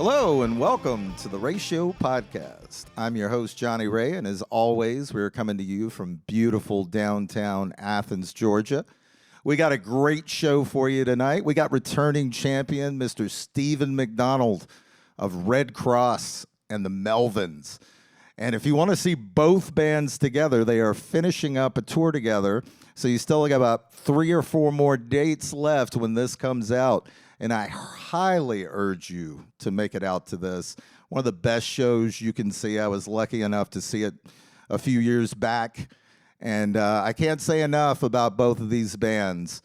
Hello and welcome to the Ratio Podcast. I'm your host, Johnny Ray, and as always, we're coming to you from beautiful downtown Athens, Georgia. We got a great show for you tonight. We got returning champion, Mr. Steven McDonald of Redd Kross and the Melvins. And if you want to see both bands together, they are finishing up a tour together. So you still got about 3 or 4 more dates left when this comes out. And I highly urge you to make it out to this. One of the best shows you can see. I was lucky enough to see it a few years back. And I can't say enough about both of these bands.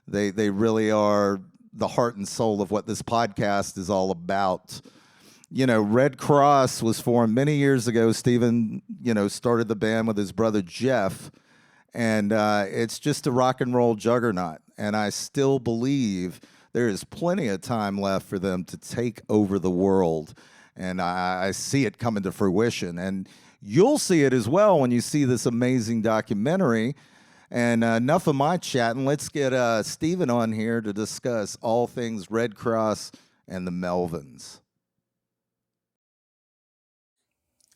They really are the heart and soul of what this podcast is all about. You know, Redd Kross was formed many years ago. Steven, started the band with his brother Jeff. And it's just a rock and roll juggernaut. And I still believe there is plenty of time left for them to take over the world. And I see it coming to fruition. And you'll see it as well when you see this amazing documentary. And enough of my chatting. Let's get Steven on here to discuss all things Redd Kross and the Melvins.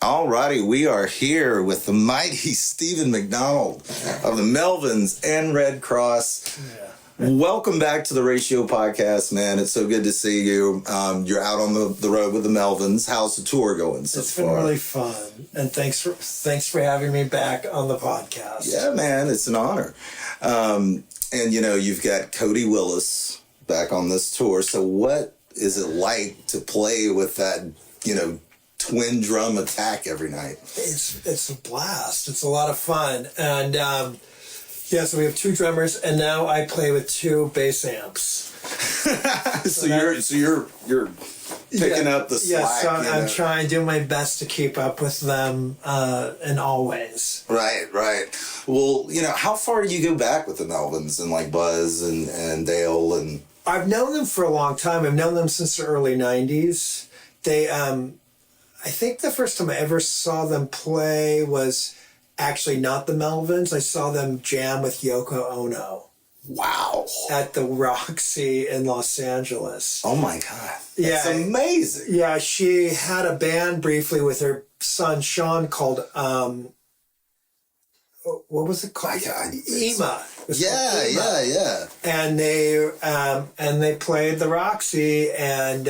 All righty, we are here with the mighty Steven McDonald of the Melvins and Redd Kross. Yeah. Welcome back to the Ratio Podcast, man. It's so good to see you. You're out on the road with the Melvins. How's the tour going so far? It's been really fun, and thanks for having me back on the podcast. Yeah, man, it's an honor. And you've got Cody Willis back on this tour. So what is it like to play with that, twin drum attack every night? It's a blast. It's a lot of fun, and. So we have 2 drummers, and now I play with 2 bass amps. so you're picking up the slack. Yeah, so I'm trying to do my best to keep up with them in all ways. Right. Well, how far do you go back with the Melvins and like Buzz and Dale and? I've known them for a long time. I've known them since the early '90s. They, I think the first time I ever saw them play was actually not the Melvins. I saw them jam with Yoko Ono. Wow. At the Roxy in Los Angeles. Oh my God. That's amazing. Yeah, she had a band briefly with her son Sean called, what was it called? Ema. Yeah. And they played the Roxy, and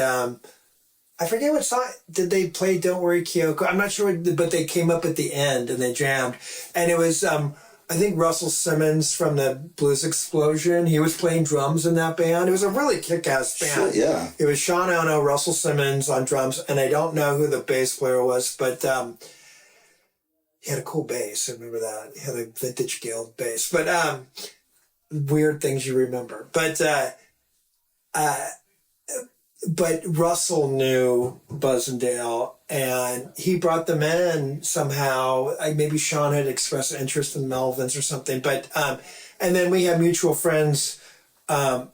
I forget what song. Did they play Don't Worry Kyoko? I'm not sure, but they came up at the end and they jammed. And it was, I think Russell Simmons from the Blues Explosion. He was playing drums in that band. It was a really kick-ass band. Sure, yeah. It was Sean Ono, Russell Simmons on drums, and I don't know who the bass player was, but he had a cool bass. I remember that. He had a vintage Guild bass. But weird things you remember. But Russell knew Buzz and Dale, and he brought them in somehow. Maybe Sean had expressed interest in Melvins or something. But and then we had mutual friends, Bill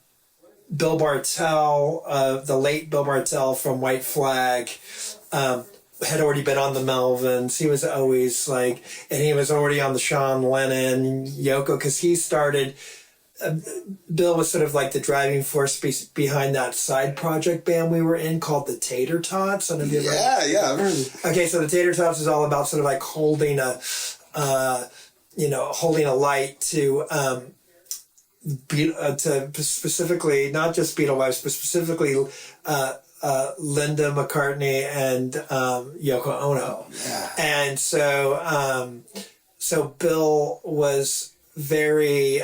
Bartell, the late Bill Bartell from White Flag, had already been on the Melvins. He was always and he was already on the Sean Lennon, Yoko, because he started. Bill was sort of like the driving force behind that side project band we were in called the Tater Tots. Yeah. Okay, so the Tater Tots is all about sort of like holding a light to specifically not just Beatle wives, but specifically Linda McCartney and Yoko Ono. Yeah. And so Bill was very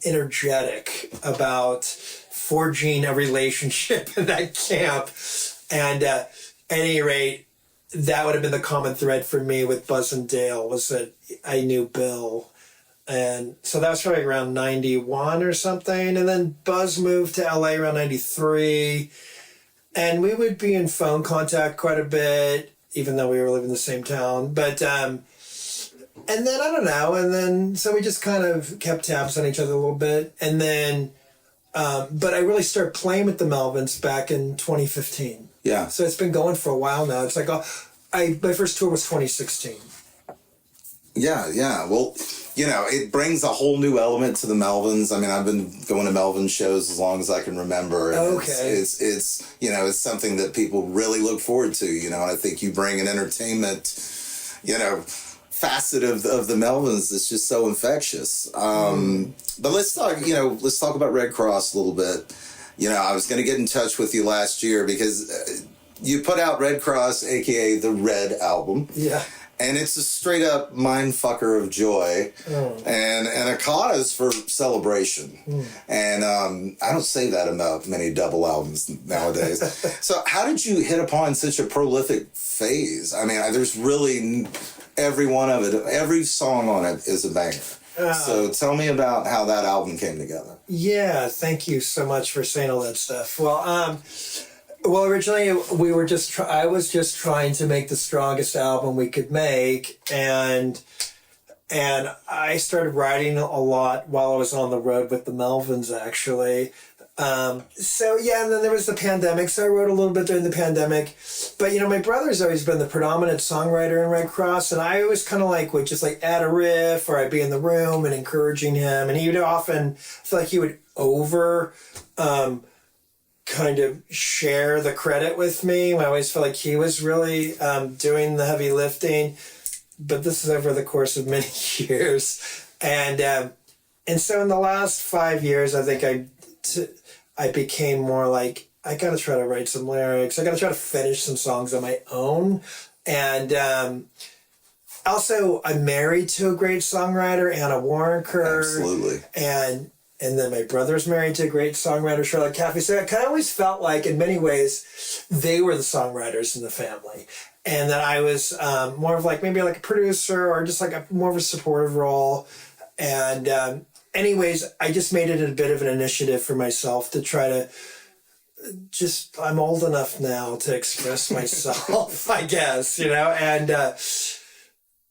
energetic about forging a relationship in that camp. And at any rate, that would have been the common thread for me with Buzz and Dale, was that I knew Bill. And so that was probably around 91 or something. And then Buzz moved to LA around 93. And we would be in phone contact quite a bit, even though we were living in the same town. But and then, I don't know, and then, so we just kind of kept tabs on each other a little bit. And then, but I really started playing with the Melvins back in 2015. Yeah. So it's been going for a while now. It's like, my first tour was 2016. Yeah. Well, it brings a whole new element to the Melvins. I mean, I've been going to Melvins shows as long as I can remember. And Okay. it's something that people really look forward to, and I think you bring an entertainment, facet of the Melvins that's just so infectious. But let's talk about Redd Kross a little bit. I was going to get in touch with you last year because you put out Redd Kross, aka the Red album. Yeah. And it's a straight up mind fucker of joy and a cause for celebration. And I don't say that about many double albums nowadays. So how did you hit upon such a prolific phase? I mean, there's really every one of it, every song on it is a banger. So tell me about how that album came together. Yeah, thank you so much for saying all that stuff. Well, originally I was just trying to make the strongest album we could make, and I started writing a lot while I was on the road with the Melvins, actually. And then there was the pandemic, so I wrote a little bit during the pandemic. But my brother's always been the predominant songwriter in Redd Kross, and I always kind of would just add a riff, or I'd be in the room and encouraging him, and he would often feel like he would kind of share the credit with me. I always felt like he was really doing the heavy lifting, but this is over the course of many years. And so in the last 5 years, I think I became more like, I got to try to write some lyrics. I got to try to finish some songs on my own. And also, I'm married to a great songwriter, Anna Warrenker. Absolutely. And then my brother's married to a great songwriter, Charlotte Caffey. So I kind of always felt like, in many ways, they were the songwriters in the family. And that I was more of maybe a producer, or just more of a supportive role. And anyways, I just made it a bit of an initiative for myself to try to I'm old enough now to express myself, I guess, And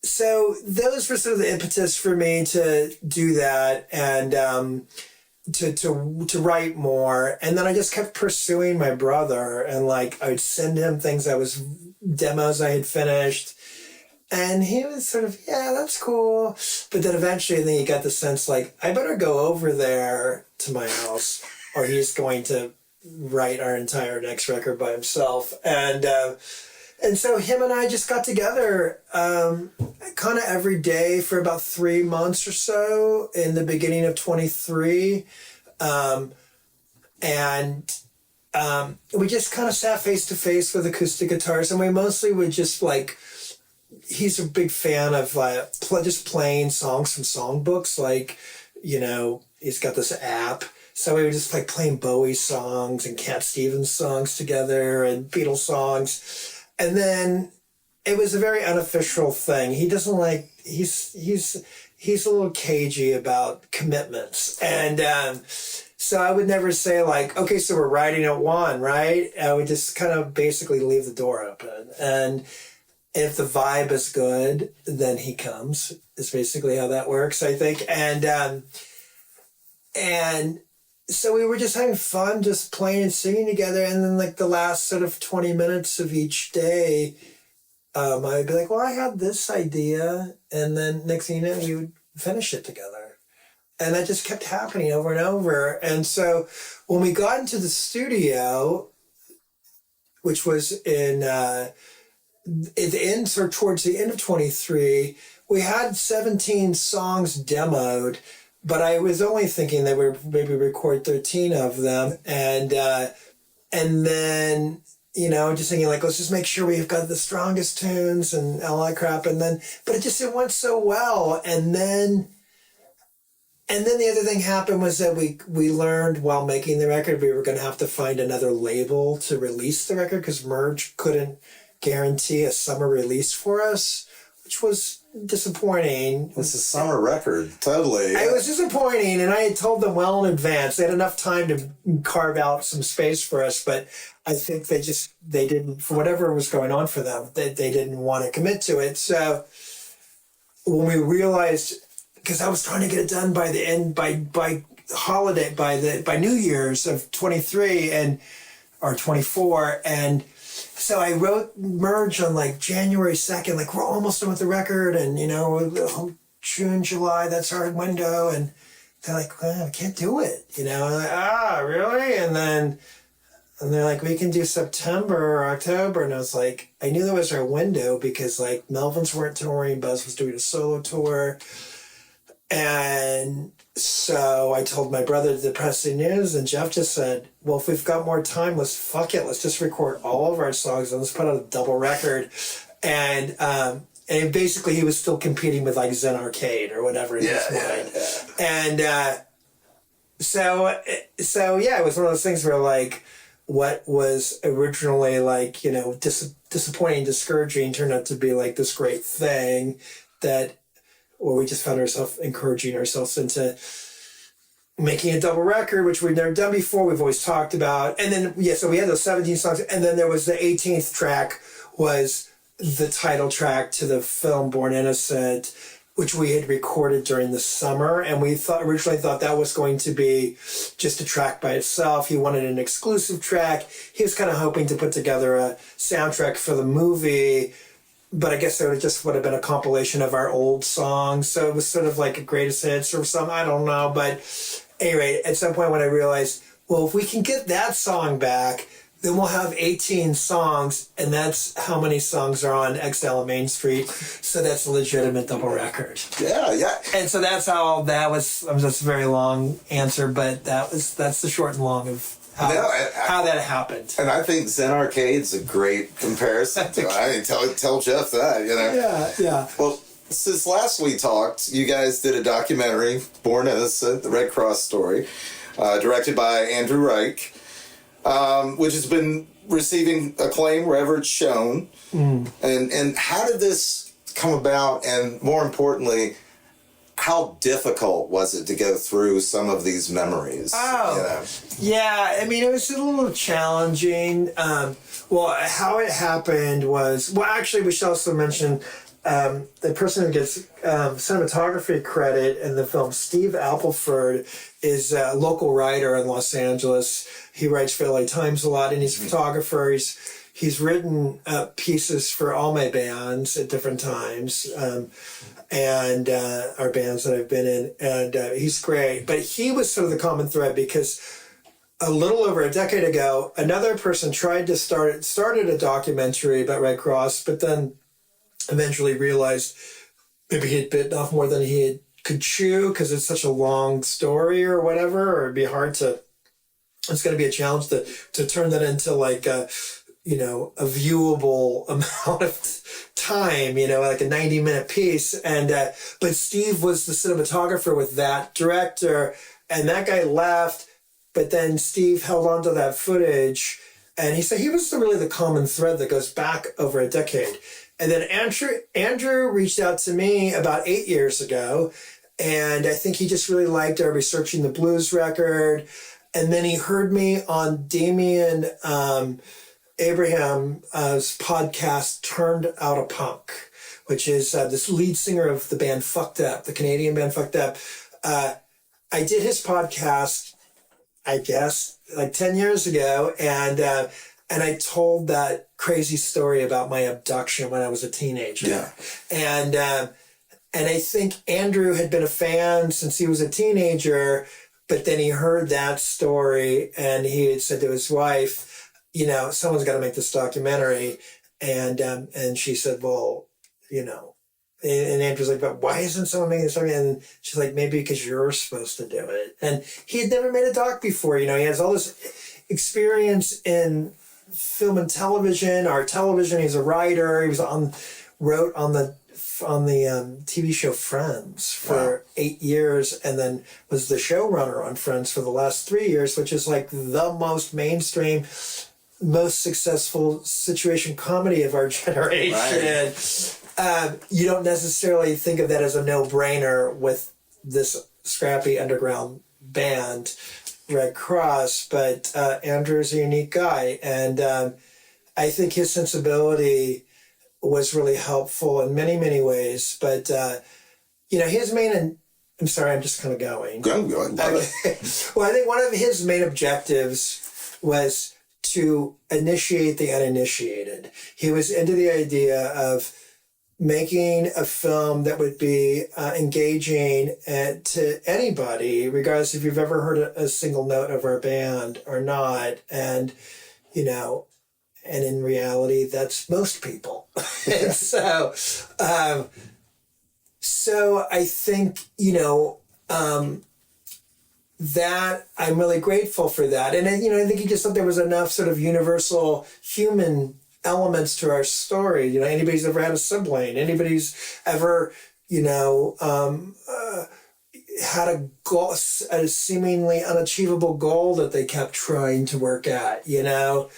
so those were sort of the impetus for me to do that, and to write more. And then I just kept pursuing my brother, and I would send him demos I had finished, and he was sort of, yeah, that's cool. But then eventually, I think he got the sense I better go over there to my house, or he's going to write our entire next record by himself. And so him and I just got together kind of every day for about 3 months or so in the beginning of 23. We just kind of sat face to face with acoustic guitars, and we mostly would just he's a big fan of just playing songs from songbooks. He's got this app. So we were just playing Bowie songs and Cat Stevens songs together and Beatles songs. And then it was a very unofficial thing. He doesn't he's a little cagey about commitments. And so I would never say okay, so we're writing at 1, right? I would just kind of basically leave the door open. And if the vibe is good, then he comes, is basically how that works, I think. And so we were just having fun, just playing and singing together. And then the last sort of 20 minutes of each day, I'd be well, I had this idea. And then next thing you know, we would finish it together. And that just kept happening over and over. And so when we got into the studio, which was towards the end of 23, we had 17 songs demoed. But I was only thinking that we would maybe record 13 of them. And then, just thinking let's just make sure we've got the strongest tunes and all that crap. But it went so well. And then the other thing happened was that we learned while making the record, we were going to have to find another label to release the record, because Merge couldn't guarantee a summer release for us, which was disappointing. It's a summer record, totally. It was disappointing, and I had told them well in advance. They had enough time to carve out some space for us, but I think they didn't, for whatever was going on for them, they didn't want to commit to it. So when we realized, because I was trying to get it done by the end, by holiday, by New Year's of 23 or 24, and so I wrote Merge on like January 2nd, like we're almost done with the record, and June, July, that's our window, and they're like, well, I can't do it, and I'm like, really? And they're like, we can do September or October, and I was like, I knew that was our window because like Melvins weren't touring, Buzz was doing a solo tour, and so I told my brother the depressing news, and Jeff just said, well, if we've got more time, let's just record all of our songs and let's put out a double record. And basically he was still competing with like Zen Arcade or whatever in his mind. And so it was one of those things where like what was originally like, disappointing, discouraging turned out to be like this great thing where we just found ourselves encouraging ourselves into making a double record, which we've never done before. We've always talked about. And then, so we had those 17 songs. And then there was the 18th track was the title track to the film Born Innocent, which we had recorded during the summer. And we originally thought that was going to be just a track by itself. He wanted an exclusive track. He was kind of hoping to put together a soundtrack for the movie, but I guess it just would have been a compilation of our old songs. So it was sort of like a greatest hits or something. I don't know. But anyway, at some point when I realized, well, if we can get that song back, then we'll have 18 songs. And that's how many songs are on Exile on Main Street. So that's a legitimate double record. Yeah. And so that's how that was. That's a very long answer, but that's the short and long of how that happened. And I think Zen Arcade's a great comparison to it. I mean, tell Jeff that, Yeah. Well, since last we talked, you guys did a documentary, Born Innocent, the Redd Kross Story, directed by Andrew Reich, which has been receiving acclaim wherever it's shown. And how did this come about? And more importantly, how difficult was it to go through some of these memories? Yeah. I mean, it was a little challenging. How it happened was, actually, we should also mention the person who gets cinematography credit in the film, Steve Appleford, is a local writer in Los Angeles. He writes for LA Times a lot, and he's a photographer. He's written pieces for all my bands at different times. And our bands that I've been in, and he's great. But he was sort of the common thread because a little over a decade ago, another person tried to started a documentary about Redd Kross, but then eventually realized maybe he had bitten off more than he could chew because it's such a long story or whatever, or it'd be it's going to be a challenge to turn that into like a viewable amount of time, like a 90-minute piece. And but Steve was the cinematographer with that director, and that guy left, but then Steve held on to that footage, and he said he was really the common thread that goes back over a decade. And then Andrew reached out to me about 8 years ago, and I think he just really liked our Researching the Blues record. And then he heard me on Damien Abraham's podcast, Turned Out a Punk, which is this lead singer of the band Fucked Up, the Canadian band Fucked Up. I did his podcast, I guess, like 10 years ago, and I told that crazy story about my abduction when I was a teenager. Yeah. And I think Andrew had been a fan since he was a teenager, but then he heard that story, and he had said to his wife, someone's got to make this documentary. And she said, well, and Andrew's like, but why isn't someone making this documentary? And she's like, maybe because you're supposed to do it. And he had never made a doc before. He has all this experience in film and television, or television. He's a writer. He wrote on the TV show Friends for 8 years, and then was the showrunner on Friends for the last 3 years, which is like the most mainstream, most successful situation comedy of our generation. Right. You don't necessarily think of that as a no-brainer with this scrappy underground band, Redd Kross, but Andrew's a unique guy, and I think his sensibility was really helpful in many, many ways. But, his main, I'm sorry, I'm just kind of going. Go on. Okay. Well, I think one of his main objectives was to initiate the uninitiated. He was into the idea of making a film that would be engaging to anybody, regardless if you've ever heard a single note of our band or not. And, you know, and in reality, that's most people. And so I think, you know, that I'm really grateful for that. And, you know, I think he just thought there was enough sort of universal human elements to our story. You know, anybody's ever had a sibling, anybody's ever, you know, had a goal, a seemingly unachievable goal that they kept trying to work at, you know.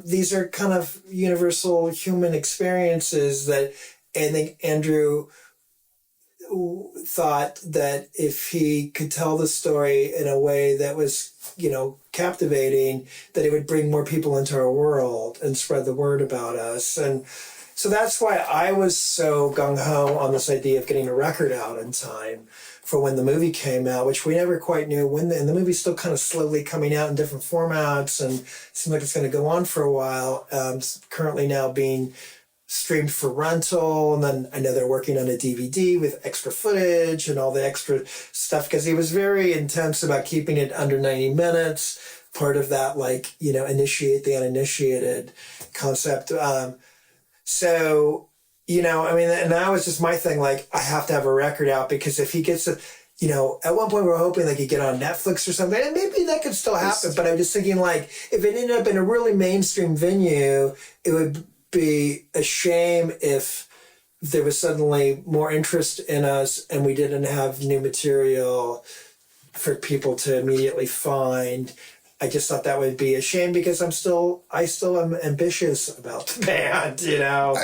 These are kind of universal human experiences that I think Andrew thought that if he could tell the story in a way that was, you know, captivating, that it would bring more people into our world and spread the word about us. And so that's why I was so gung-ho on this idea of getting a record out in time for when the movie came out, which we never quite knew when. And the movie's still kind of slowly coming out in different formats, and it seems like it's going to go on for a while. Currently now being streamed for rental, and then I know they're working on a DVD with extra footage and all the extra stuff, because he was very intense about keeping it under 90 minutes. Part of that, like, you know, initiate the uninitiated concept. So, you know, I mean, and that was just my thing, like, I have to have a record out, because if he gets a, you know, at one point we were hoping like he'd get on Netflix or something, and maybe that could still happen, but I'm just thinking, like, if it ended up in a really mainstream venue, it would be a shame if there was suddenly more interest in us and we didn't have new material for people to immediately find. I just thought that would be a shame, because I still am ambitious about the band, you know.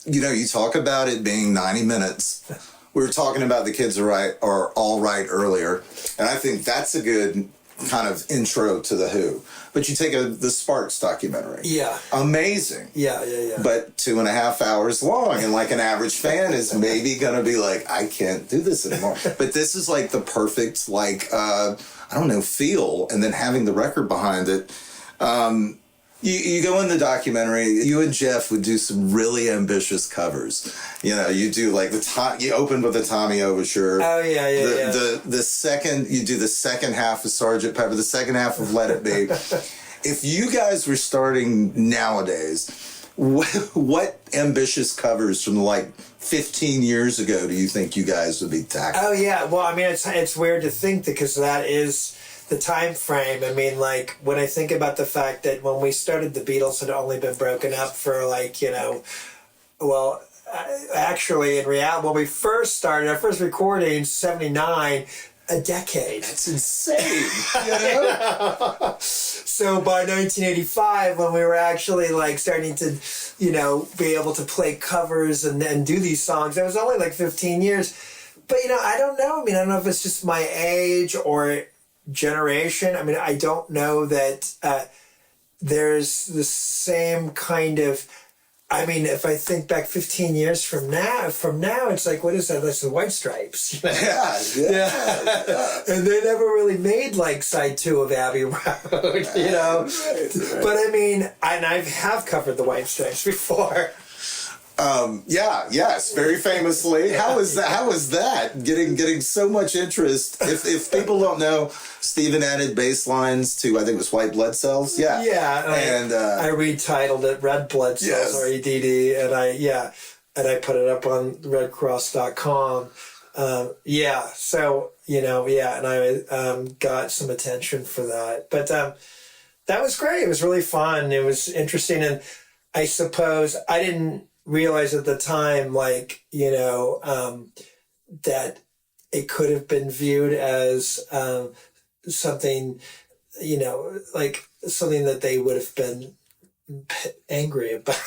You know, you talk about it being 90 minutes. We were talking about The Kids Are All Right earlier, and I think that's a good kind of intro to The Who. But you take the Sparks documentary. Yeah. Amazing. Yeah. But 2.5 hours long, and like an average fan is maybe going to be like, I can't do this anymore. But this is like the perfect, like, I don't know, feel, and then having the record behind it. You go in the documentary, you and Jeff would do some really ambitious covers. You know, you do like you opened with the Tommy Overture. Oh, yeah. The second, you do the second half of Sgt. Pepper, the second half of Let It Be. If you guys were starting nowadays, what ambitious covers from like 15 years ago do you think you guys would be tackling? Oh, yeah. Well, I mean, it's weird to think, because that is the time frame. I mean, like, when I think about the fact that when we started, the Beatles had only been broken up for, like, you know, well, actually, in reality, when we first started, our first recording, 79, a decade. That's insane. You know? So by 1985, when we were actually, like, starting to, you know, be able to play covers and do these songs, it was only like 15 years. But, you know, I don't know. I mean, I don't know if it's just my age or generation. I mean, I don't know that there's the same kind of, I mean, if I think back 15 years from now, it's like, what is that? That's the White Stripes. You know? Yeah. And they never really made like side 2 of Abbey Road, you know. Right. But I mean, and I have covered the White Stripes before. Yes, very famously. How was that? Getting so much interest. If people don't know, Steven added bass lines to, I think it was White Blood Cells. Yeah. Yeah. And I retitled it Red Blood Cells, yes. REDD, and I put it up on redcross.com. So, you know, and I got some attention for that. But that was great. It was really fun. It was interesting, and I suppose I didn't realize at the time, like, you know, that it could have been viewed as something, you know, like something that they would have been angry about.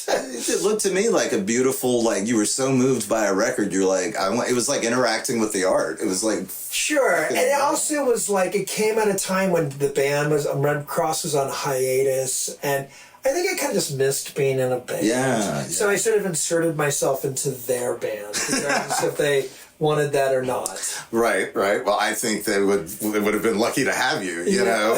It looked to me like a beautiful, like, you were so moved by a record, you're like, it was like interacting with the art. It was like... Sure, and it also was like, it came at a time when the band was, Redd Kross was on hiatus, and I think I kind of just missed being in a band. Yeah. So I sort of inserted myself into their band, regardless if they wanted that or not. Right. Well, I think they would have been lucky to have you, you know.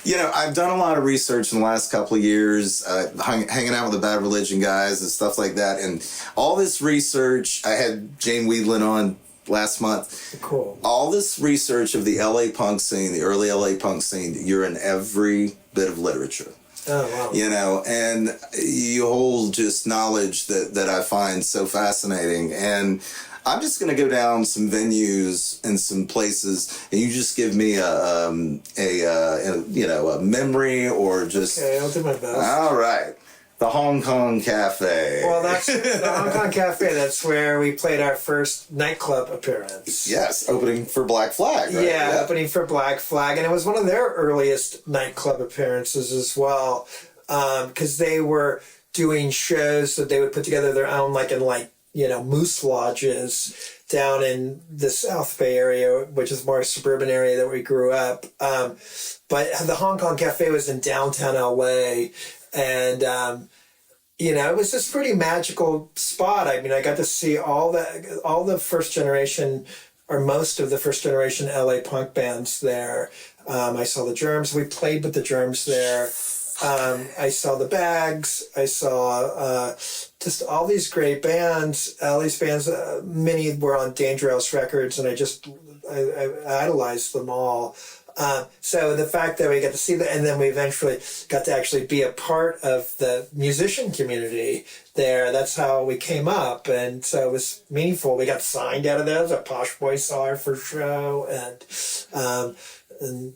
I've done a lot of research in the last couple of years, hanging out with the Bad Religion guys and stuff like that. And all this research, I had Jane Weedland on last month. Cool. All this research of the LA punk scene, the early LA punk scene, you're in every bit of literature. Oh, wow. And you hold just knowledge that I find so fascinating. And I'm just going to go down some venues and some places, and you just give me a memory or just. Okay, I'll do my best. All right, the Hong Kong Cafe. Well, that's the Hong Kong Cafe. That's where we played our first nightclub appearance. Yes, opening for Black Flag. Right? Yeah, opening for Black Flag, and it was one of their earliest nightclub appearances as well, because they were doing shows that they would put together their own, moose lodges down in the South Bay area, which is more a suburban area that we grew up. But the Hong Kong Cafe was in downtown LA, and it was this pretty magical spot. I mean, I got to see all the first generation, or most of the first generation LA punk bands there. I saw the Germs. We played with the Germs there. I saw the Bags. I saw just all these great bands. All these bands, many were on Dangerous Records, and I idolized them all. So the fact that we got to see that, and then we eventually got to actually be a part of the musician community there. That's how we came up, and so it was meaningful. We got signed out of there. The Posh Boys saw our first show, and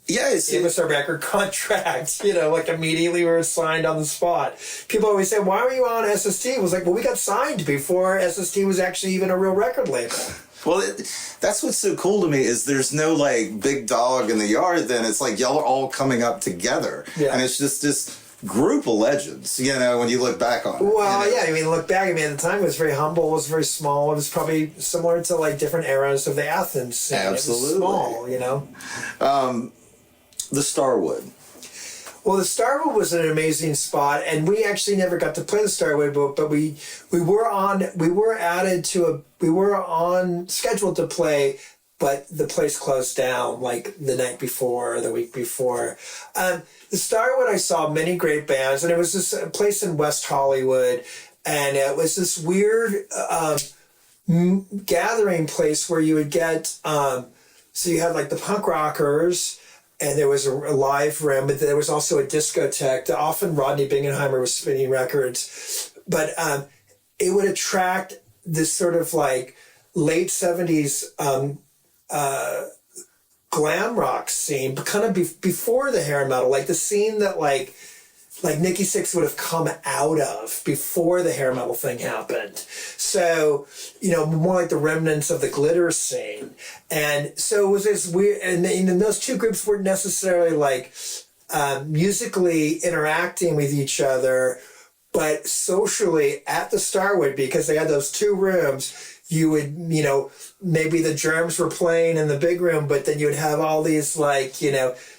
gave us a record contract. Immediately we were signed on the spot. People always say, "Why were you on SST?" It was like, well, we got signed before SST was actually even a real record label. Well, that's what's so cool to me is there's no big dog in the yard. Then it's like y'all are all coming up together, and it's just this group of legends. When you look back on it. Well, yeah. I mean, look back. I mean, at the time it was very humble. It was very small. It was probably similar to different eras of the Athens scene. Absolutely. It was small. The Starwood. Well, the Starwood was an amazing spot, and we actually never got to play the Starwood, but we were scheduled to play, but the place closed down the night before or the week before. The Starwood, I saw many great bands, and it was this place in West Hollywood, and it was this weird gathering place where you would get, so you had the punk rockers, and there was a live room, but there was also a discotheque. Often Rodney Bingenheimer was spinning records, but it would attract this sort of late 70s glam rock scene, but kind of before the hair metal, the scene that Nikki Sixx would have come out of before the hair metal thing happened. So, more like the remnants of the glitter scene. And so it was this weird, and those two groups weren't necessarily musically interacting with each other, but socially at the Starwood, because they had those two rooms, you would, maybe the Germs were playing in the big room, but then you would have all these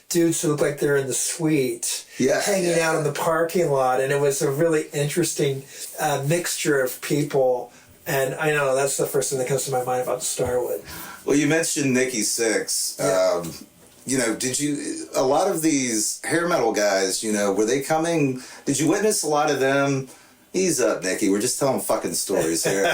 dudes who look like they're in the suite, hanging out in the parking lot, and it was a really interesting mixture of people. And I know that's the first thing that comes to my mind about Starwood. Well, you mentioned Nikki Sixx. Did you, a lot of these hair metal guys, were they coming, did you witness a lot of them? Ease up, Nikki. We're just telling fucking stories here.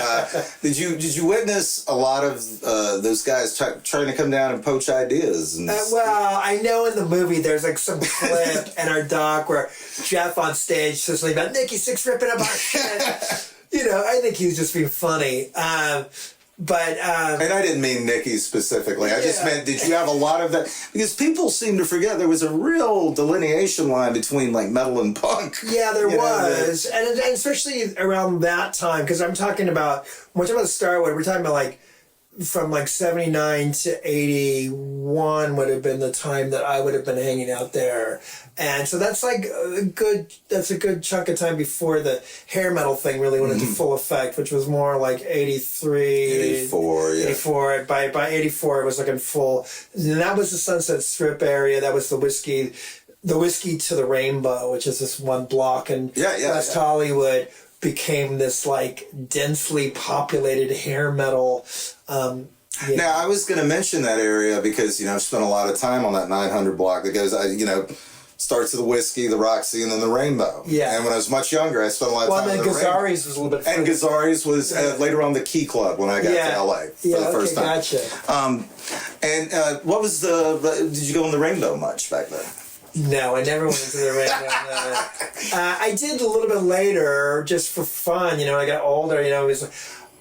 Did you witness a lot of those guys trying to come down and poach ideas? Well, I know in the movie there's some clip in our doc where Jeff on stage says something about Nikki Sixx ripping up our shit. I think he was just being funny. But and I didn't mean Nikki specifically. I just meant, did you have a lot of that? Because people seem to forget there was a real delineation line between metal and punk. Yeah, there was, and especially around that time, because I'm talking about when we're talking about Starwood, we're talking about from 79 to 81 would have been the time that I would have been hanging out there. And so that's a good chunk of time before the hair metal thing really went into full effect, which was more 83, 84, yeah. 84. By 84 it was in full. And that was the Sunset Strip area. That was the Whiskey to the Rainbow, which is this one block in West Hollywood, became this densely populated hair metal. Now, I was going to mention that area because, I've spent a lot of time on that 900 block that goes, starts with the whiskey, the Roxy, and then the Rainbow. Yeah. And when I was much younger, I spent a lot of time Well, at then the Rainbow. Gazzari's was a little bit further. And Gazzari's was later on the Key Club when I got to LA for the first time. Gotcha. What was did you go in the Rainbow much back then? No, I never went into the Rainbow. I did a little bit later, just for fun. You know, I got older. You know,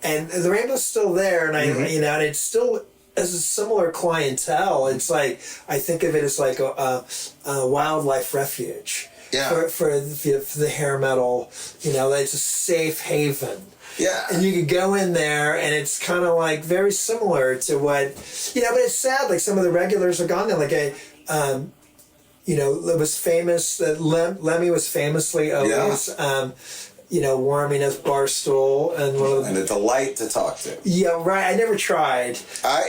and the Rainbow's still there, and and it's still as a similar clientele. It's like I think of it as like a wildlife refuge. Yeah. For the hair metal, you know, it's a safe haven. Yeah. And you could go in there, and it's kind of like very similar to what, you know, but it's sad. Like some of the regulars are gone now. Like you know, it was famous that Lemmy was famously always, you know, warming his bar stool and and a delight to talk to. Yeah, right. I never tried.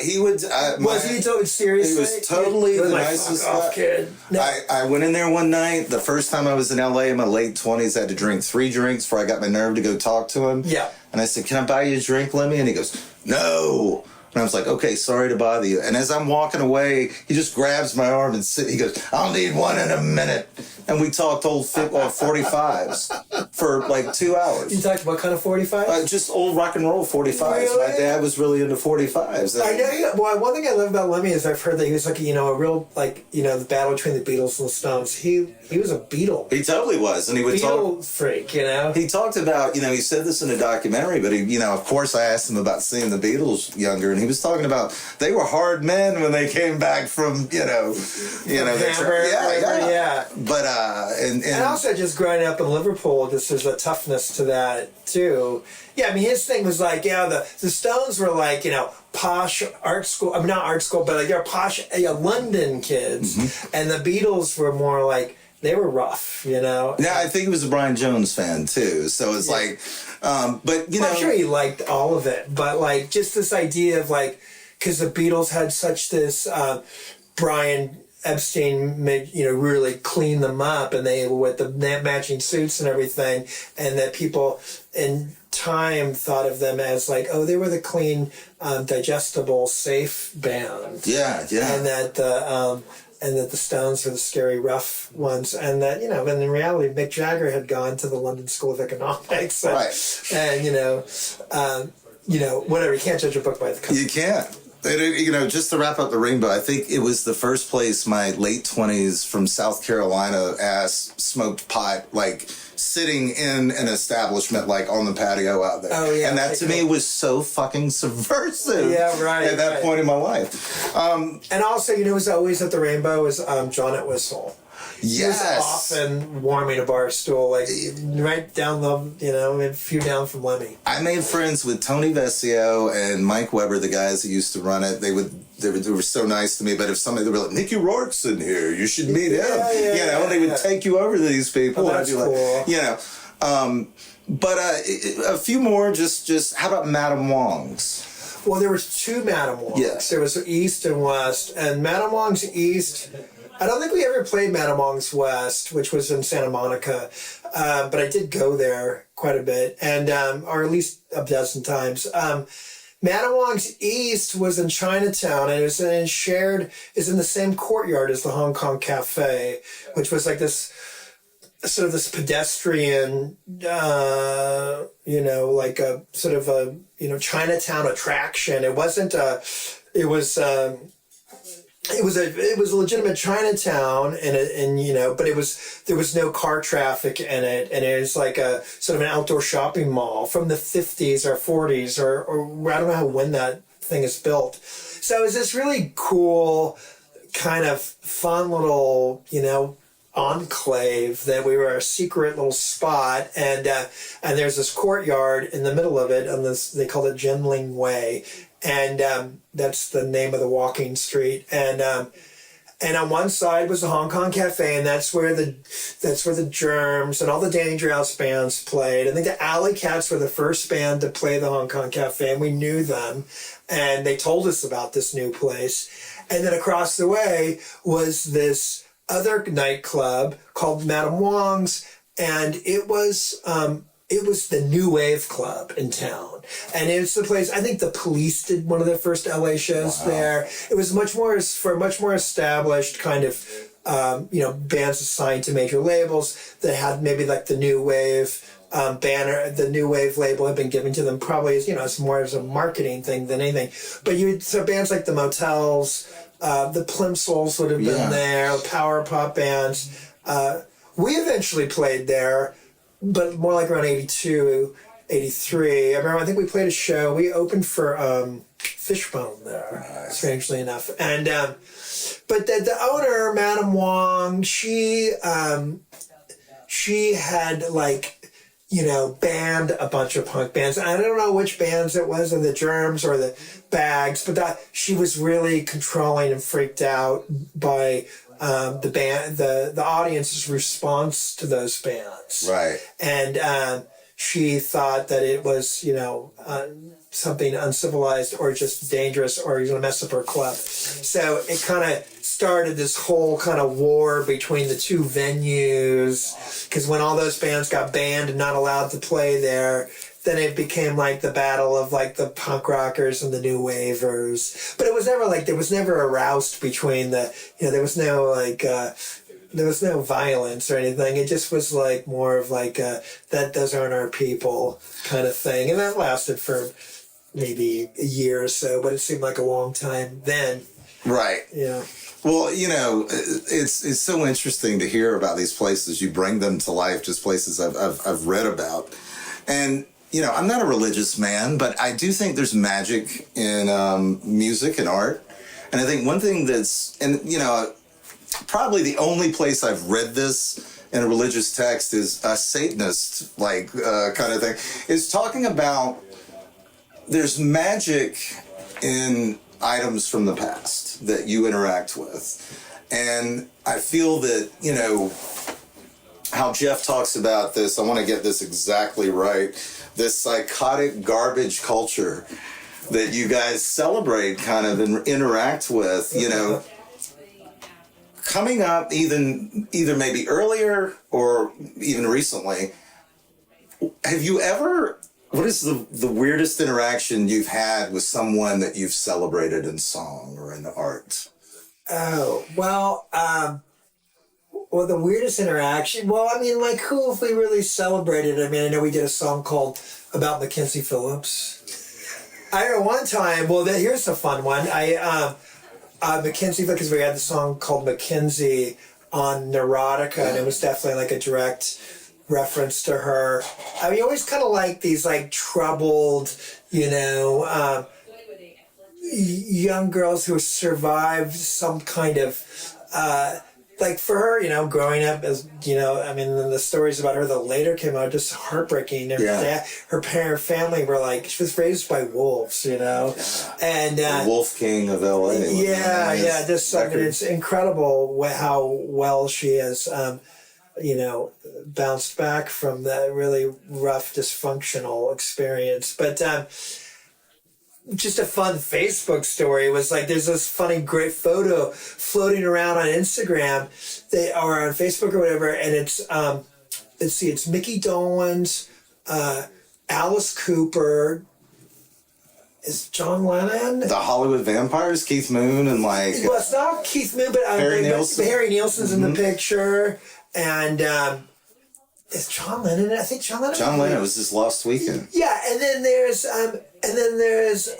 He would. Was he totally seriously? He was totally the like, nicest fuck off, kid. No. I went in there one night. The first time I was in LA in my late 20s, I had to drink 3 drinks before I got my nerve to go talk to him. Yeah. And I said, "Can I buy you a drink, Lemmy?" And he goes, "No." And I was like, "Okay, sorry to bother you." And as I'm walking away, he just grabs my arm and he goes, "I'll need one in a minute." And we talked old 45s for like 2 hours. You talked what kind of 45? Just old rock and roll 45s. Really? My dad was really into 45s. I know. Well, one thing I love about Lemmy is I've heard that he was like, you know, a real, like, you know, the battle between the Beatles and the Stones. He was a Beatle. He totally was. And he would Beatle freak, you know? He talked about, you know, he said this in a documentary, but he, you know, of course I asked him about seeing the Beatles younger, and he was talking about they were hard men when they came back from, their Hamburg, yeah. But, and also just growing up in Liverpool, just there's a toughness to that too. Yeah, I mean, his thing was like, the Stones were like, you know, posh art school. I mean, not art school, but like they're posh London kids, and the Beatles were more like they were rough, you know. Yeah, I think he was a Brian Jones fan too. So it's like, but you know, I'm sure he liked all of it, but like just this idea of like, because the Beatles had such this Brian Epstein made, you know, really clean them up, and they with the matching suits and everything, and that people in time thought of them as like, oh, they were the clean, digestible, safe band. Yeah. And that the Stones were the scary, rough ones, and that, you know, and in reality, Mick Jagger had gone to the London School of Economics, and you know, whatever. You can't judge a book by the cover. You can't. You know, just to wrap up the Rainbow, I think it was the first place my late 20s from South Carolina ass smoked pot, like sitting in an establishment, like on the patio out there. Oh, yeah. And that to me was so fucking subversive. Yeah, right. At that point in my life. And also, you know, who's always at the Rainbow is John Entwistle. Yes. He was often warming a bar stool, like right down the, you know, a few down from Lemmy. I made friends with Tony Vesio and Mike Weber, the guys that used to run it. They were so nice to me. But if somebody, they were like, Nicky Rourke's in here, you should meet him. They would take you over to these people. Oh, that's and I'd be cool. like, you know. But a few more, just how about Madame Wong's? Well, there was 2 Madame Wongs. Yes. There was East and West. And Madame Wong's East, I don't think we ever played Madame Wong's West, which was in Santa Monica. But I did go there quite a bit, and or at least a dozen times. Madame Wong's East was in Chinatown, and it was in the same courtyard as the Hong Kong Cafe, which was like this sort of this pedestrian, like a sort of a, Chinatown attraction. It wasn't it was a legitimate Chinatown, but there was no car traffic in it, and it was like a sort of an outdoor shopping mall from the 50s or 40s or I don't know when that thing is built. So it was this really cool, kind of fun little, enclave that we were a secret little spot, and there's this courtyard in the middle of it, and they called it Jinling Way. And that's the name of the walking street. And on one side was the Hong Kong Cafe, and that's where the Germs and all the Dangerous bands played. I think the Alley Cats were the first band to play the Hong Kong Cafe, and we knew them. And they told us about this new place. And then across the way was this other nightclub called Madame Wong's, and it was the new wave club in town. And it's the place, I think the Police did one of their first LA shows there. It was much more established kind of bands assigned to major labels that had maybe like the new wave banner. The new wave label had been given to them probably as, it's more as a marketing thing than anything. But so bands like the Motels, the Plimsolls would have been there, power pop bands. We eventually played there, but more like around 82, 83. I think we played a show. We opened for Fishbone there, strangely enough. And but the owner, Madam Wong, she had banned a bunch of punk bands. I don't know which bands it was, or the Germs or the Bags, but she was really controlling and freaked out by the band, the audience's response to those bands. Right. And she thought that it was, something uncivilized or just dangerous or going to mess up her club. So it kind of started this whole kind of war between the two venues, because when all those bands got banned and not allowed to play there, then it became like the battle of like the punk rockers and the new wavers. But it was never like, there was never a roust between there was no there was no violence or anything. It just was like more of like those aren't our people kind of thing. And that lasted for maybe a year or so, but it seemed like a long time then. Right. Yeah. Well, it's so interesting to hear about these places. You bring them to life, just places I've read about. And, I'm not a religious man, but I do think there's magic in music and art. And I think one thing probably the only place I've read this in a religious text is a Satanist kind of thing, is talking about there's magic in items from the past that you interact with. And I feel that, how Jeff talks about this, I want to get this exactly right, this psychotic garbage culture that you guys celebrate kind of and interact with, coming up either maybe earlier or even recently. Have you ever, what is the weirdest interaction you've had with someone that you've celebrated in song or in art? Oh, well, the weirdest interaction, who have we really celebrated? I know we did a song called about Mackenzie Phillips. I know one time, here's a fun one. Mackenzie, because we had the song called Mackenzie on Neurotica, and it was definitely like a direct reference to her. You always kind of like these like troubled, young girls who survived some kind of, like for her, growing up as, the stories about her that later came out just heartbreaking. Her family were like, she was raised by wolves, and the Wolf King of LA. It's incredible how well she has, bounced back from that really rough, dysfunctional experience. But just a fun Facebook story was like, there's this funny, great photo floating around on Instagram, or on Facebook or whatever, and it's Mickey Dolenz, Alice Cooper, is John Lennon? The Hollywood Vampires, Keith Moon, and well, it's not Keith Moon, but Harry Nilsson. Harry Nilsson's in the picture, and is John Lennon? I think John Lennon. John Lennon was this last weekend. Yeah, and then there's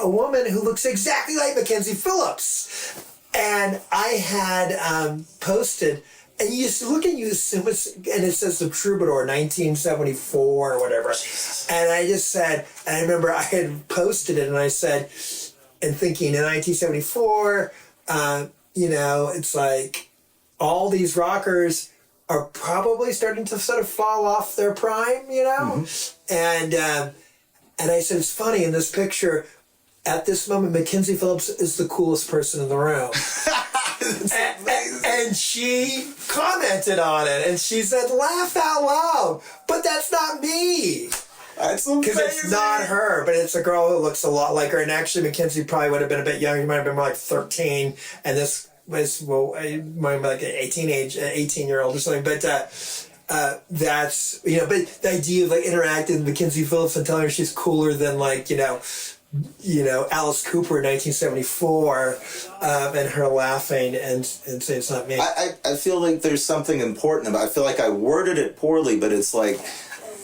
a woman who looks exactly like Mackenzie Phillips, and I had posted, and you just look and you assume and it says The Troubadour 1974 or whatever, and I just said, and I remember I had posted it, and I said, and thinking in 1974, it's like all these rockers are probably starting to sort of fall off their prime, Mm-hmm. And I said, it's funny, in this picture, at this moment, Mackenzie Phillips is the coolest person in the room. and she commented on it, and she said, laugh out loud, but that's not me. That's amazing. Because it's not her, but it's a girl who looks a lot like her. And actually, Mackenzie probably would have been a bit younger. He might have been more like 13, and this was like an 18-year-old or something. But that's, but the idea of like interacting with Mackenzie Phillips and telling her she's cooler than like, Alice Cooper in 1974, and her laughing and saying it's not me. I feel like there's something important about it. I feel like I worded it poorly, but it's like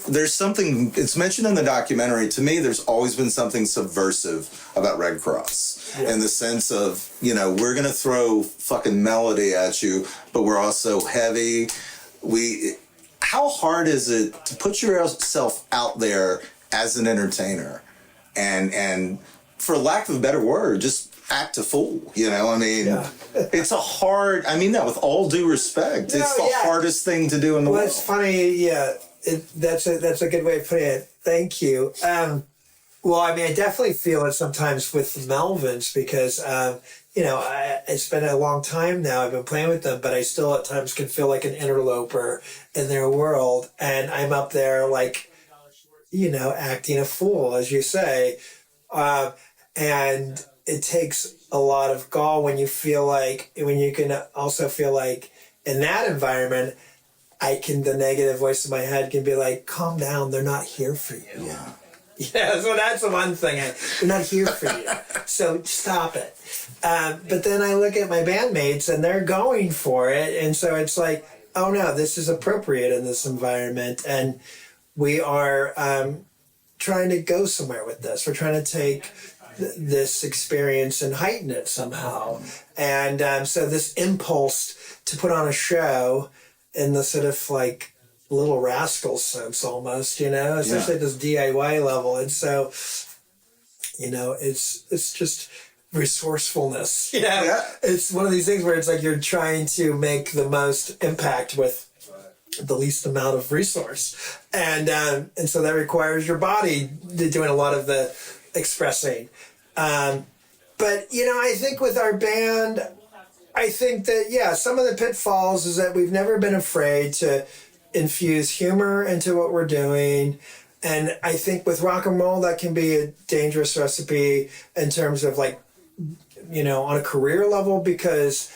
there's something, it's mentioned in the documentary. To me, there's always been something subversive about Redd Kross in the sense of, we're going to throw fucking melody at you, but we're also heavy. How hard is it to put yourself out there as an entertainer and for lack of a better word, just act a fool, It's a hard, I mean that with all due respect. It's the hardest thing to do in the world. It's funny, that's a good way of putting it. Thank you. I definitely feel it sometimes with the Melvins because, it's been a long time now. I've been playing with them, but I still at times can feel like an interloper in their world. And I'm up there acting a fool, as you say. And it takes a lot of gall when you can also feel like in that environment, the negative voice in my head can be like, calm down, they're not here for you. Yeah. Yeah, so that's the one thing. They're not here for you. So stop it. But then I look at my bandmates and they're going for it. And so it's like, oh no, this is appropriate in this environment. And we are trying to go somewhere with this. We're trying to take this experience and heighten it somehow. And so this impulse to put on a show in the sort of like Little Rascals sense almost, especially at this DIY level. And so, it's just resourcewulness. It's one of these things where it's like you're trying to make the most impact with the least amount of resource. And so that requires your body doing a lot of the expressing. But, I think with our band, I think that, some of the pitfalls is that we've never been afraid to infuse humor into what we're doing. And I think with rock and roll, that can be a dangerous recipe in terms of on a career level, because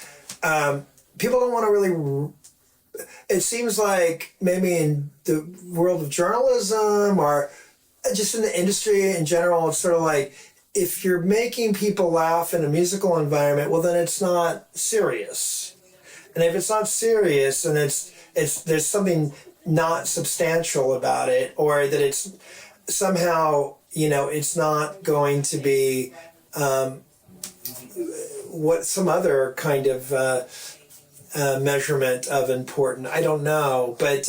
people don't want to really, it seems like maybe in the world of journalism or just in the industry in general, it's sort of like, if you're making people laugh in a musical environment, well, then it's not serious. And if it's not serious, then there's something not substantial about it, or that it's somehow, it's not going to be what some other kind of measurement of important. I don't know, but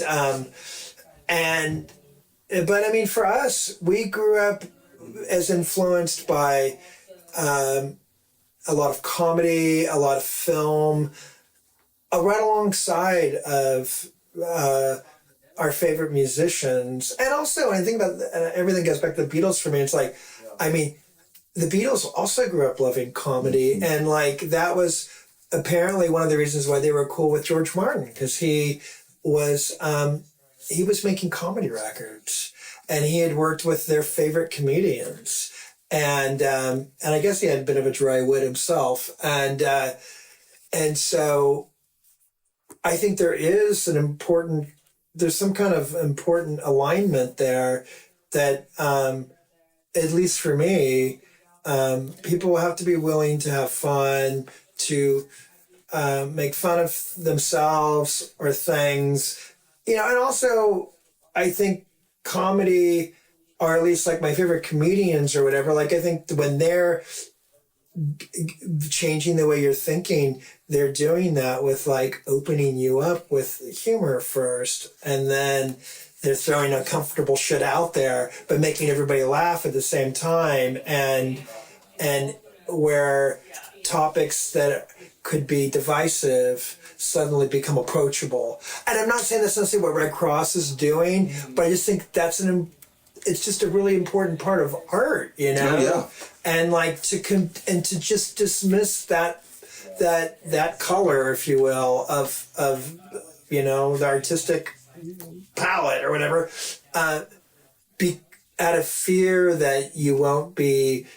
for us, we grew up as influenced by a lot of comedy, a lot of film, right alongside of our favorite musicians. And also, when I think about everything goes back to the Beatles for me, it's like, the Beatles also grew up loving comedy. And that was apparently one of the reasons why they were cool with George Martin, because he was making comedy records and he had worked with their favorite comedians. And I guess he had a bit of a dry wit himself. And so I think there's some kind of important alignment there that, at least for me, people have to be willing to have fun, to make fun of themselves or things, and also I think comedy, or at least my favorite comedians or whatever, I think when they're changing the way you're thinking, they're doing that with opening you up with humor first, and then they're throwing uncomfortable shit out there, but making everybody laugh at the same time, and where topics that could be divisive suddenly become approachable. And I'm not saying that's necessarily what Redd Kross is doing, but I just think it's just a really important part of art, Yeah. And to just dismiss that color, if you will, of the artistic palette or whatever, be out of fear that you won't be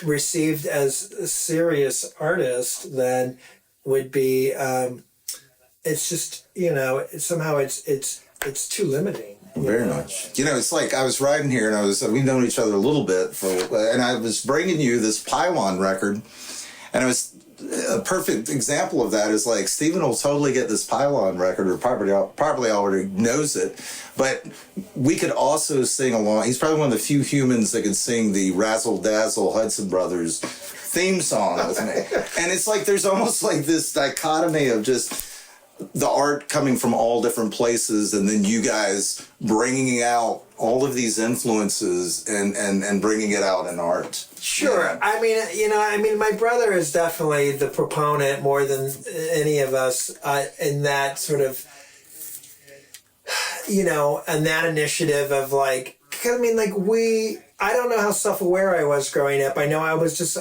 received as a serious artist, then would be it's just somehow it's too limiting. Very much. You know, it's like I was riding here and we've known each other a little bit and I was bringing you this Pylon record, and it was a perfect example of that is like Steven will totally get this Pylon record or probably already knows it, but we could also sing along. He's probably one of the few humans that could sing the Razzle Dazzle Hudson Brothers theme song with me. And it's like there's almost like this dichotomy of just the art coming from all different places, and then you guys bringing out all of these influences and bringing it out in art. Sure. Yeah. I mean, my brother is definitely the proponent more than any of us in that sort of, and that initiative of like, I don't know how self-aware I was growing up. I know I was just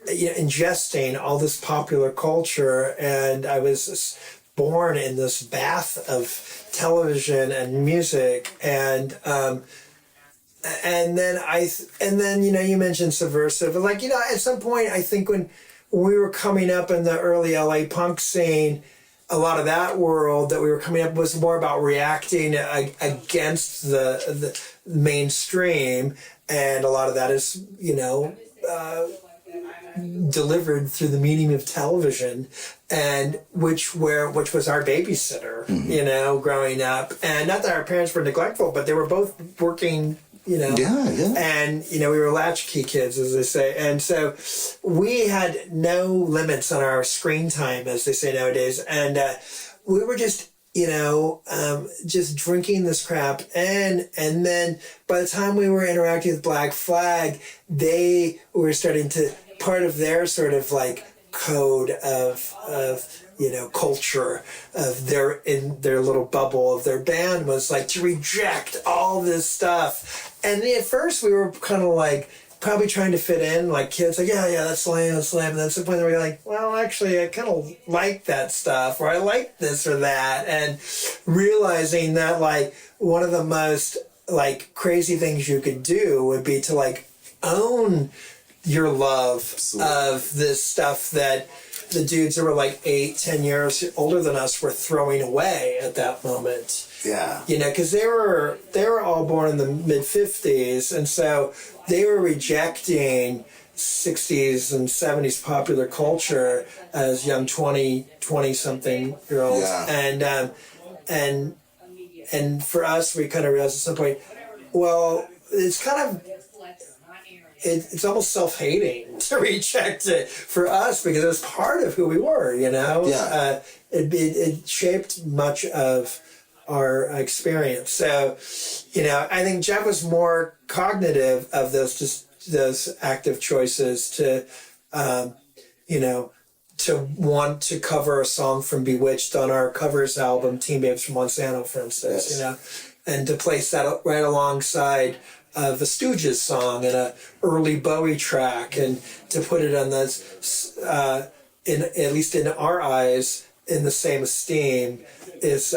ingesting all this popular culture, and I was born in this bath of television and music, and then you mentioned subversive, like at some point I think when we were coming up in the early LA punk scene, a lot of that world that we were coming up was more about reacting against the mainstream, and a lot of that is delivered through the medium of television, and which was our babysitter, growing up. And not that our parents were neglectful, but they were both working, and we were latchkey kids, as they say, and so we had no limits on our screen time, as they say nowadays, and we were just just drinking this crap, and then by the time we were interacting with Black Flag, they were starting to, part of their sort of like code of culture of in their little bubble of their band was like to reject all this stuff. And at first we were kind of like probably trying to fit in, like kids, like yeah, that's lame. And then at some point they were like, well, actually I kind of like that stuff, or I like this or that, and realizing that like one of the most like crazy things you could do would be to like own your love of this stuff that the dudes that were like 8-10 years older than us were throwing away at that moment. Yeah. Because they were all born in the mid-50s, and so they were rejecting 60s and 70s popular culture as young 20-something year olds. Yeah. And for us, we kind of realized at some point, well, it's kind of, it's almost self-hating to reject it for us because it was part of who we were, Yeah. It shaped much of our experience. So, I think Jeff was more cognitive of those active choices to, to want to cover a song from Bewitched on our covers album, Teen Babes from Monsanto, for instance, yes. And to place that right alongside of a Stooges song and a early Bowie track, and to put it on this, at least in our eyes, in the same esteem is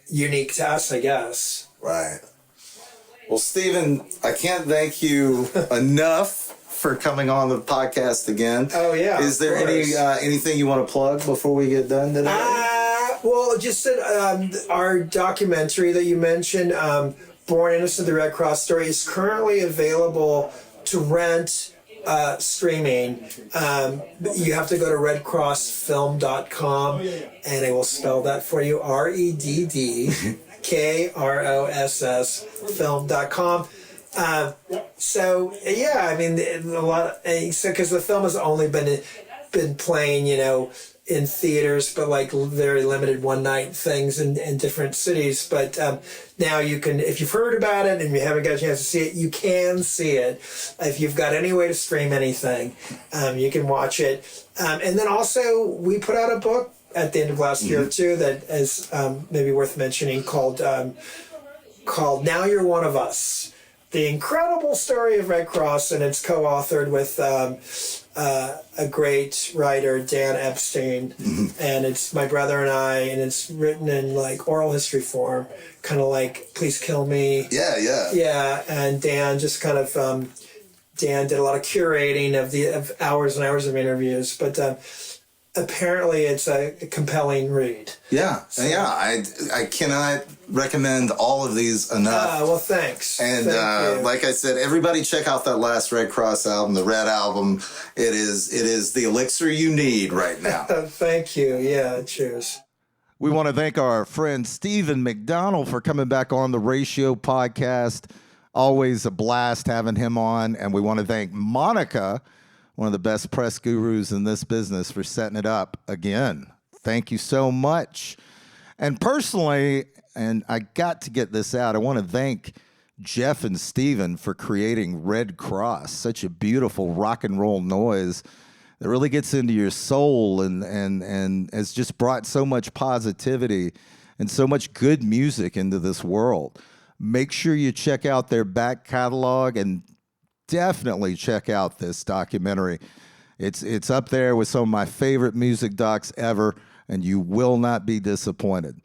unique to us, I guess. Right. Well, Steven, I can't thank you enough for coming on the podcast again. Oh yeah. Is there anything you want to plug before we get done today? Well, just that our documentary that you mentioned, Born Innocent, the Redd Kross Story, is currently available to rent streaming. You have to go to reddkrossfilm.com, and I will spell that for you, REDDKROSS film.com. So yeah, I mean a lot. So because the film has only been playing, in theaters, but like very limited one night things in different cities. But now you can, if you've heard about it and you haven't got a chance to see it, you can see it. If you've got any way to stream anything, you can watch it. And then also we put out a book at the end of last year too that is maybe worth mentioning called Now You're One of Us. The incredible story of Redd Kross, and it's co-authored with a great writer, Dan Epstein, and it's my brother and I, and it's written in like oral history form, kind of like Please Kill Me. Yeah, and Dan just kind of Dan did a lot of curating of hours and hours of interviews, but apparently it's a compelling read. Yeah, yeah. I cannot recommend all of these enough. Well, thanks. And Thank you. like I said, everybody check out that last Redd Kross album, the Red album. It is the elixir you need right now. Thank you. Yeah, cheers. We want to thank our friend Steven McDonald for coming back on the Ratio podcast. Always a blast having him on. And we want to thank Monica, one of the best press gurus in this business, for setting it up again. Thank you so much. And personally, and I got to get this out, I want to thank Jeff and Steven for creating Redd Kross, such a beautiful rock and roll noise that really gets into your soul and has just brought so much positivity and so much good music into this world. Make sure you check out their back catalog and definitely check out this documentary. It's up there with some of my favorite music docs ever, and you will not be disappointed.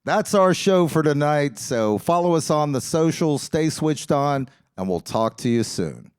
That's our show for tonight, so follow us on the socials, stay switched on, and we'll talk to you soon.